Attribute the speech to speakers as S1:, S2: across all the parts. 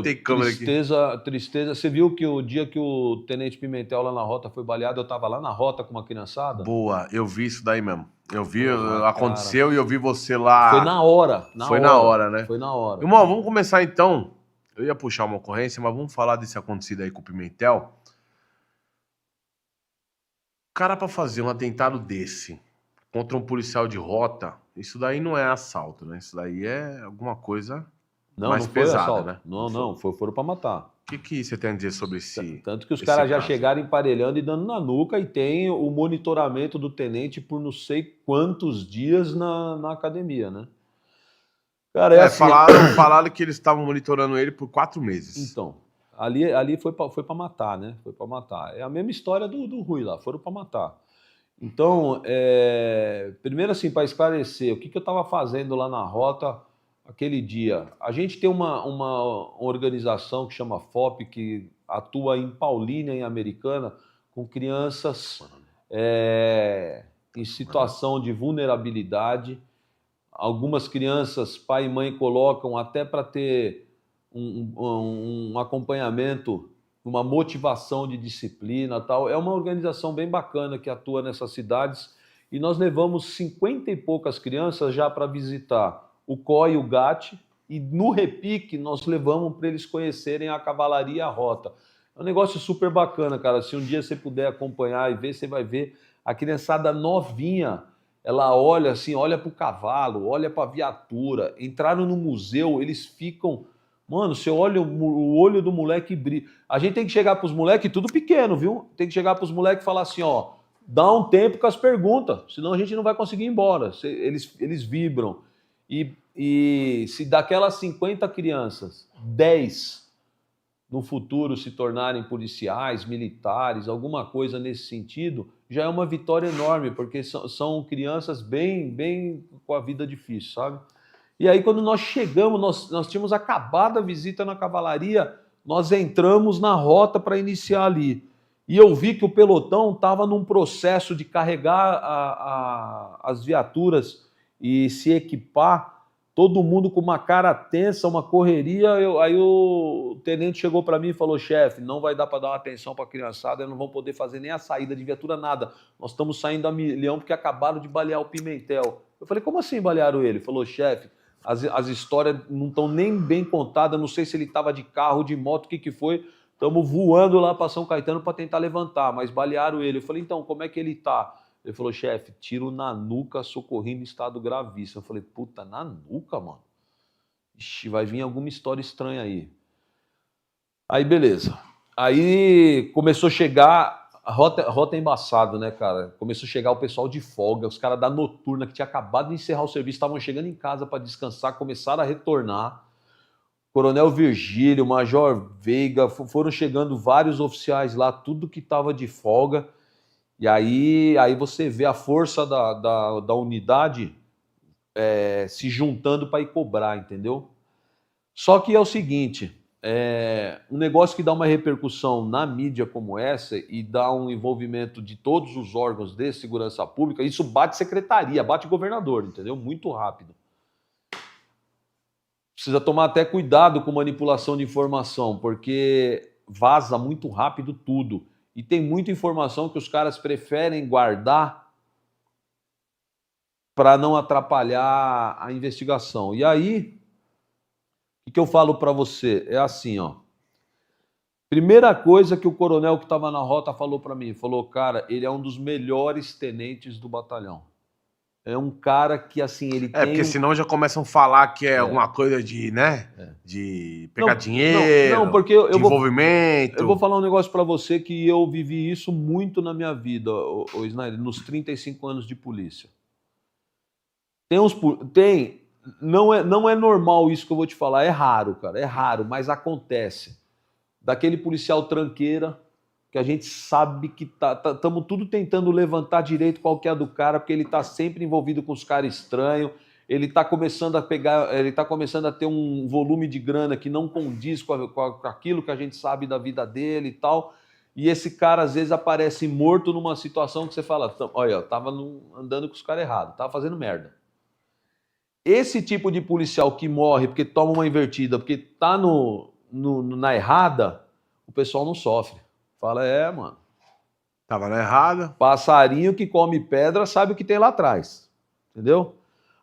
S1: Tem câmera aqui.
S2: Tristeza. Você viu que o dia que o Tenente Pimentel lá na rota foi baleado, eu tava lá na rota com uma criançada?
S1: Boa, eu vi isso daí mesmo. Eu vi,
S2: Porra,
S1: aconteceu
S2: cara.
S1: e eu vi você lá.
S2: Foi na hora.
S1: Foi na hora, né?
S2: Foi na hora.
S1: Irmão, vamos começar então. Eu ia puxar uma ocorrência, mas vamos falar desse acontecido aí com o Pimentel. Cara, pra fazer um atentado desse contra um policial de rota, isso daí não é assalto, né? Isso daí é alguma coisa mais
S2: Não foi
S1: pesada,
S2: assalto.
S1: né?
S2: Não, foram pra matar.
S1: O que você tem a dizer sobre esse
S2: Tanto que os
S1: esse
S2: caras já
S1: caso?
S2: chegaram emparelhando e dando na nuca, e tem o monitoramento do tenente por não sei quantos dias na academia, né? Cara, assim.
S1: Falaram que eles estavam monitorando ele por 4 meses.
S2: Então, ali foi pra matar, né? Foi pra matar. É a mesma história do Rui lá, foram pra matar. Então, primeiro assim, para esclarecer, o que eu estava fazendo lá na rota aquele dia? A gente tem uma organização que chama FOP, que atua em Paulínia, em Americana, com crianças em situação de vulnerabilidade. Algumas crianças, pai e mãe colocam até para ter um acompanhamento, uma motivação de disciplina, tal. É uma organização bem bacana que atua nessas cidades, e nós levamos 50 e poucas crianças já para visitar o COI e o GAT, e no repique nós levamos para eles conhecerem a cavalaria e a rota. É um negócio super bacana, cara. Se um dia você puder acompanhar e ver, você vai ver a criançada novinha. Ela olha assim, olha para o cavalo, olha para a viatura. Entraram no museu, eles ficam... Mano, você olha o olho do moleque brilha. A gente tem que chegar pros moleques tudo pequeno, viu? Tem que chegar pros moleques e falar assim, ó, dá um tempo com as perguntas, senão a gente não vai conseguir ir embora. Eles vibram. E se daquelas 50 crianças, 10 no futuro se tornarem policiais, militares, alguma coisa nesse sentido, já é uma vitória enorme, porque são crianças bem com a vida difícil, sabe? E aí, quando nós chegamos, nós tínhamos acabado a visita na cavalaria, nós entramos na rota para iniciar ali. E eu vi que o pelotão estava num processo de carregar as viaturas e se equipar, todo mundo com uma cara tensa, uma correria. Aí o tenente chegou para mim e falou, chefe, não vai dar para dar uma atenção para a criançada, não vão poder fazer nem a saída de viatura, nada. Nós estamos saindo a milhão porque acabaram de balear o Pimentel. Eu falei, como assim balearam ele? Ele falou, chefe, as histórias não estão nem bem contadas, não sei se ele estava de carro, de moto, o que foi. Estamos voando lá para São Caetano para tentar levantar, mas balearam ele. Eu falei, então, como é que ele está? Ele falou, chefe, tiro na nuca, socorrido em estado gravíssimo. Eu falei, puta, na nuca, mano? Ixi, vai vir alguma história estranha aí. Aí, beleza. Aí começou a chegar... A rota é embaçado, né, cara? Começou a chegar o pessoal de folga, os caras da noturna que tinha acabado de encerrar o serviço, estavam chegando em casa para descansar, começaram a retornar. Coronel Virgílio, Major Veiga, foram chegando vários oficiais lá, tudo que estava de folga. E aí você vê a força da unidade se juntando para ir cobrar, entendeu? Só que é o seguinte... um negócio que dá uma repercussão na mídia como essa e dá um envolvimento de todos os órgãos de segurança pública, isso bate secretaria, bate governador, entendeu? Muito rápido. Precisa tomar até cuidado com manipulação de informação, porque vaza muito rápido tudo. E tem muita informação que os caras preferem guardar para não atrapalhar a investigação. E aí... O que eu falo para você? É assim, ó. Primeira coisa que o coronel que estava na rota falou para mim, falou, cara, ele é um dos melhores tenentes do batalhão. É um cara que, assim, ele tem...
S1: porque senão já começam a falar que é alguma coisa de, né? De pegar dinheiro,
S2: não, porque
S1: de envolvimento.
S2: Eu vou falar um negócio para você que eu vivi isso muito na minha vida, o Snyder, nos 35 anos de polícia. Não é normal isso que eu vou te falar, é raro, cara, é raro, mas acontece. Daquele policial tranqueira, que a gente sabe que estamos tudo tentando levantar direito qual que é a do cara, porque ele está sempre envolvido com os caras estranhos, ele está começando a ter um volume de grana que não condiz com aquilo que a gente sabe da vida dele e tal, e esse cara às vezes aparece morto numa situação que você fala, olha, eu tava andando com os caras errados, tava fazendo merda. Esse tipo de policial que morre porque toma uma invertida, porque tá na errada, o pessoal não sofre. Fala, mano.
S1: Tava na errada.
S2: Passarinho que come pedra sabe o que tem lá atrás. Entendeu?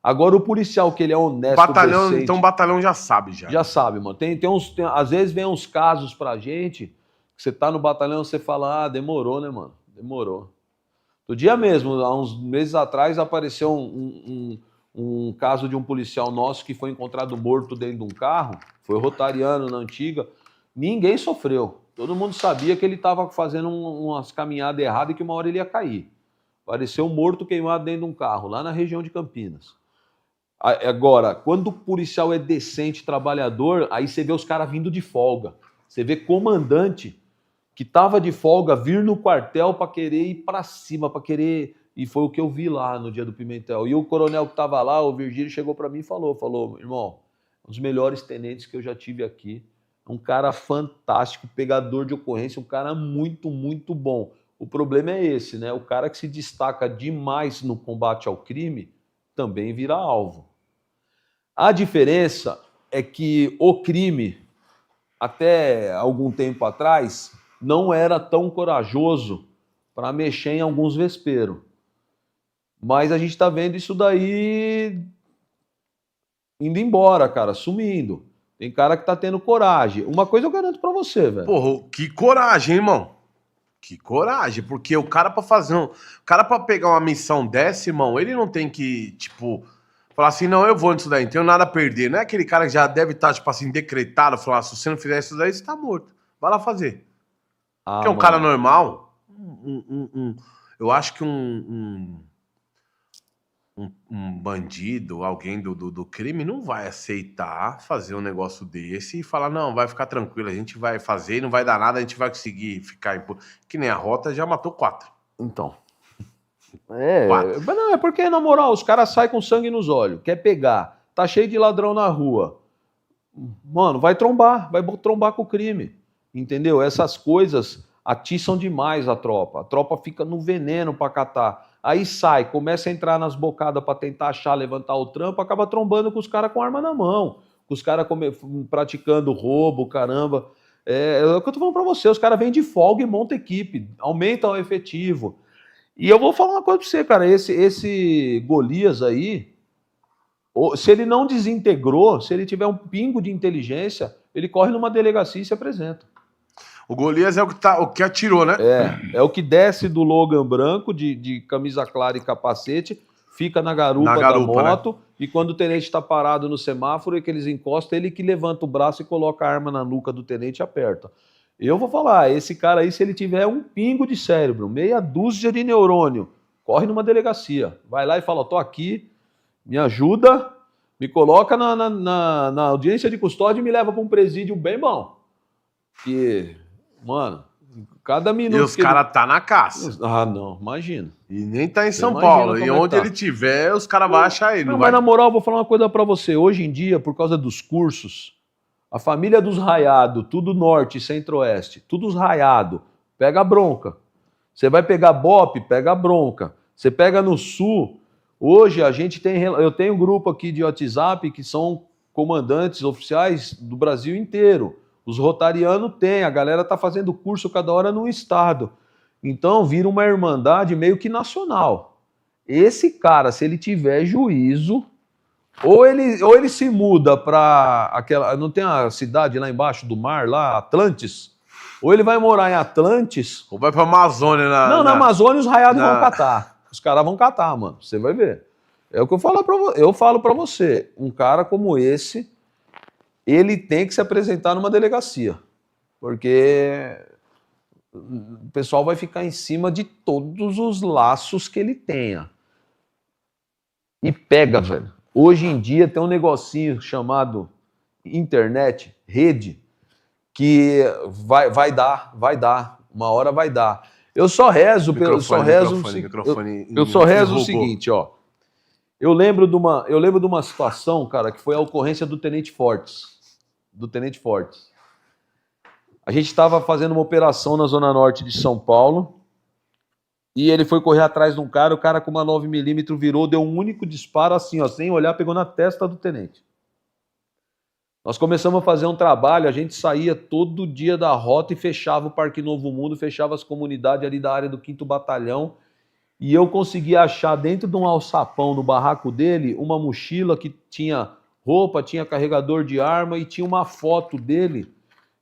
S2: Agora o policial que ele é honesto,
S1: Batalhão,
S2: decente,
S1: então o batalhão já sabe já.
S2: já sabe, mano. Às vezes vem uns casos pra gente, que você tá no batalhão, você fala, demorou, né, mano? Demorou. No dia mesmo, há uns meses atrás, apareceu um caso de um policial nosso que foi encontrado morto dentro de um carro, foi rotariano na antiga, ninguém sofreu. Todo mundo sabia que ele estava fazendo umas caminhadas erradas e que uma hora ele ia cair. Apareceu morto queimado dentro de um carro, lá na região de Campinas. Agora, quando o policial é decente, trabalhador, aí você vê os caras vindo de folga. Você vê comandante que estava de folga vir no quartel para querer ir para cima, para querer... E foi o que eu vi lá no dia do Pimentel. E o coronel que estava lá, o Virgílio, chegou para mim e falou, irmão, um dos melhores tenentes que eu já tive aqui. Um cara fantástico, pegador de ocorrência, um cara muito, muito bom. O problema é esse, né? O cara que se destaca demais no combate ao crime também vira alvo. A diferença é que o crime, até algum tempo atrás, não era tão corajoso para mexer em alguns vesperos. Mas a gente está vendo isso daí indo embora, cara, sumindo. Tem cara que tá tendo coragem. Uma coisa eu garanto para você, velho.
S1: Porra, que coragem, hein, irmão? Que coragem, porque o cara pra fazer o cara pra pegar uma missão dessa, irmão, ele não tem que, tipo, falar assim, não, eu vou nisso daí, não tenho nada a perder. Não é aquele cara que já deve estar, tipo assim, decretado, falar, se você não fizer isso daí, você tá morto. Vai lá fazer. Porque um cara normal, eu acho que um bandido, alguém do crime, não vai aceitar fazer um negócio desse e falar, não, vai ficar tranquilo, a gente vai fazer, não vai dar nada, a gente vai conseguir ficar... Que nem a Rota já matou 4.
S2: Então. Mas não, é porque, na moral, os caras saem com sangue nos olhos, quer pegar, tá cheio de ladrão na rua. Mano, vai trombar com o crime. Entendeu? Essas coisas atiçam demais a tropa. A tropa fica no veneno pra catar. Aí sai, começa a entrar nas bocadas para tentar achar, levantar o trampo, acaba trombando com os caras com arma na mão, com os caras praticando roubo, caramba. É o que eu tô falando para você, os caras vêm de folga e montam equipe, aumentam o efetivo. E eu vou falar uma coisa para você, cara, esse Golias aí, se ele não desintegrou, se ele tiver um pingo de inteligência, ele corre numa delegacia e se apresenta.
S1: O Golias é o que atirou, né?
S2: É o que desce do Logan branco, de camisa clara e capacete, fica na garupa da moto, né? E quando o tenente está parado no semáforo e que eles encostam, ele que levanta o braço e coloca a arma na nuca do tenente e aperta. Eu vou falar, esse cara aí, se ele tiver um pingo de cérebro, meia dúzia de neurônio, corre numa delegacia. Vai lá e fala, tô aqui, me ajuda, me coloca na audiência de custódia e me leva para um presídio bem bom. Que... Mano, cada minuto...
S1: E os caras tá na caça.
S2: Ah, não, imagina.
S1: E nem tá em São Paulo. E onde ele tiver, os caras vão achar ele.
S2: Não, mas na moral, vou falar uma coisa pra você. Hoje em dia, por causa dos cursos, a família dos raiados, tudo norte e centro-oeste, tudo os raiados, pega a bronca. Você vai pegar BOP, pega a bronca. Você pega no sul, hoje a gente tem... Eu tenho um grupo aqui de WhatsApp que são comandantes oficiais do Brasil inteiro. Os rotarianos têm, a galera tá fazendo curso cada hora no estado. Então vira uma irmandade meio que nacional. Esse cara, se ele tiver juízo, ou ele se muda para aquela... Não tem a cidade lá embaixo do mar, lá, Atlantis? Ou ele vai morar em Atlantis...
S1: Ou vai pra Amazônia.
S2: Na Amazônia os raiados vão catar. Os caras vão catar, mano. Você vai ver. É o que eu falo pra você. Um cara como esse... ele tem que se apresentar numa delegacia, porque o pessoal vai ficar em cima de todos os laços que ele tenha. E pega, velho. Hoje em dia tem um negocinho chamado internet, rede, que vai dar, uma hora vai dar. Eu só rezo o seguinte, ó. Eu lembro de uma situação, cara, que foi a ocorrência do Tenente Fortes. A gente estava fazendo uma operação na zona norte de São Paulo e ele foi correr atrás de um cara, o cara com uma 9mm virou, deu um único disparo assim, ó, sem olhar, pegou na testa do tenente. Nós começamos a fazer um trabalho, a gente saía todo dia da rota e fechava o Parque Novo Mundo, fechava as comunidades ali da área do 5º Batalhão, e eu consegui achar dentro de um alçapão no barraco dele uma mochila que tinha roupa, tinha carregador de arma e tinha uma foto dele,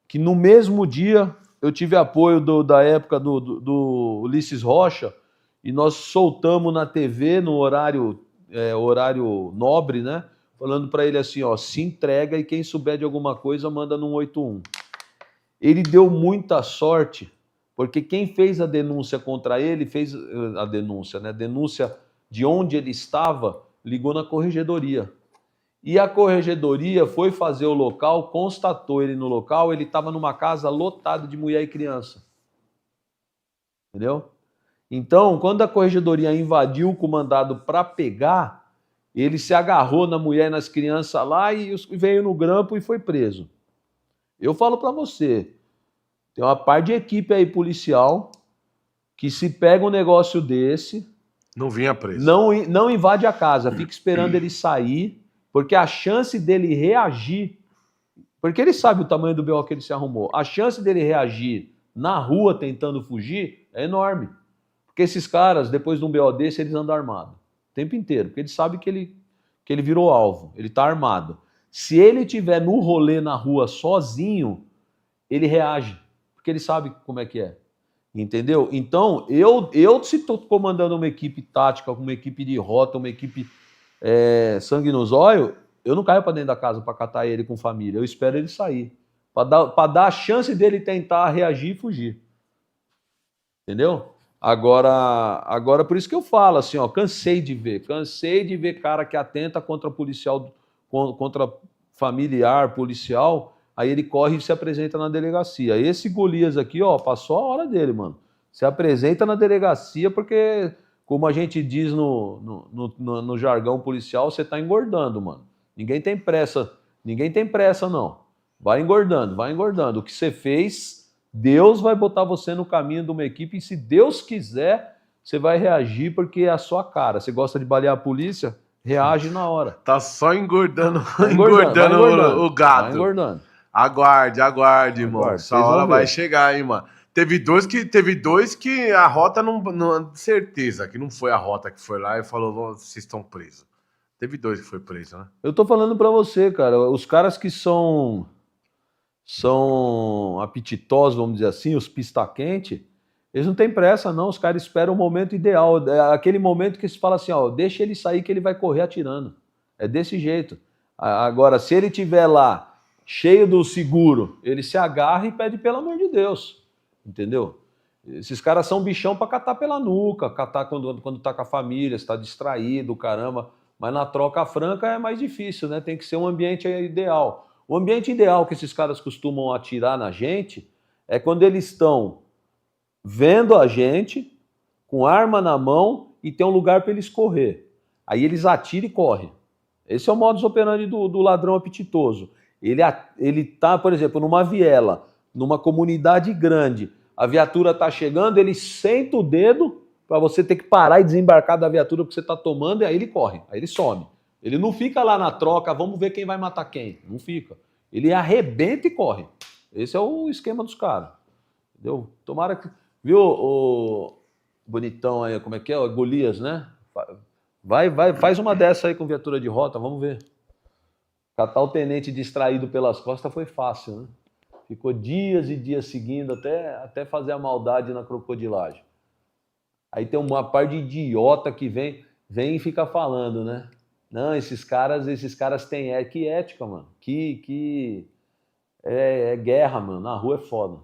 S2: que no mesmo dia eu tive apoio da época do Ulisses Rocha, e nós soltamos na TV no horário nobre, né? Falando para ele assim, ó, se entrega e quem souber de alguma coisa manda no 181. Ele deu muita sorte, porque quem fez a denúncia contra ele, fez a denúncia, né? Denúncia de onde ele estava, ligou na corregedoria. E a corregedoria foi fazer o local, constatou ele no local, ele estava numa casa lotada de mulher e criança. Entendeu? Então, quando a corregedoria invadiu com o mandado para pegar, ele se agarrou na mulher e nas crianças lá e veio no grampo e foi preso. Eu falo para você, tem uma par de equipe aí policial que se pega um negócio desse...
S1: Não vinha preso.
S2: Não invade a casa, fica esperando ele sair, porque a chance dele reagir... Porque ele sabe o tamanho do BO que ele se arrumou. A chance dele reagir na rua tentando fugir é enorme. Porque esses caras, depois de um BO desse, eles andam armados. O tempo inteiro, porque ele sabe que ele virou alvo, ele está armado. Se ele estiver no rolê na rua sozinho, ele reage, porque ele sabe como é que é. Entendeu? Então, se estou comandando uma equipe tática, uma equipe de rota, uma equipe sangue nos olhos, eu não caio para dentro da casa para catar ele com família, eu espero ele sair, para dar a chance dele tentar reagir e fugir. Entendeu? Agora, por isso que eu falo assim, ó, cansei de ver cara que atenta contra policial, contra familiar, policial, aí ele corre e se apresenta na delegacia. Esse Golias aqui, ó, passou a hora dele, mano. Se apresenta na delegacia porque, como a gente diz no jargão policial, você tá engordando, mano. Ninguém tem pressa, não. Vai engordando. O que você fez... Deus vai botar você no caminho de uma equipe e se Deus quiser, você vai reagir porque é a sua cara. Você gosta de balear a polícia? Reage na hora.
S1: Tá só engordando o gado.
S2: Vai engordando.
S1: Aguarde, irmão. Essa hora vai chegar, hein, mano. Teve dois que a rota não... Certeza que não foi a rota que foi lá e falou, vocês estão presos. Teve dois que foi preso, né?
S2: Eu tô falando pra você, cara. Os caras que são apetitosos, vamos dizer assim, os pista-quente, eles não têm pressa, não. Os caras esperam o momento ideal. É aquele momento que se fala assim, ó, deixa ele sair que ele vai correr atirando. É desse jeito. Agora, se ele estiver lá, cheio do seguro, ele se agarra e pede pelo amor de Deus. Entendeu? Esses caras são bichão para catar pela nuca, catar quando tá com a família, está distraído, caramba. Mas na troca franca é mais difícil, né? Tem que ser um ambiente ideal. O ambiente ideal que esses caras costumam atirar na gente é quando eles estão vendo a gente, com arma na mão e tem um lugar para eles correr. Aí eles atiram e correm. Esse é o modus operandi do ladrão apetitoso. Ele tá, por exemplo, numa viela, numa comunidade grande, a viatura está chegando, ele senta o dedo para você ter que parar e desembarcar da viatura que você está tomando e aí ele corre, aí ele some. Ele não fica lá na troca, vamos ver quem vai matar quem. Não fica. Ele arrebenta e corre. Esse é o esquema dos caras. Entendeu? Tomara que... Viu o bonitão aí, como é que é? O Golias, né? Faz uma dessa aí com viatura de rota, vamos ver. Catar o tenente distraído pelas costas foi fácil, né? Ficou dias e dias seguindo até fazer a maldade na crocodilagem. Aí tem uma par de idiota que vem e fica falando, né? Não, esses caras têm que ética, mano. É guerra, mano. Na rua é foda.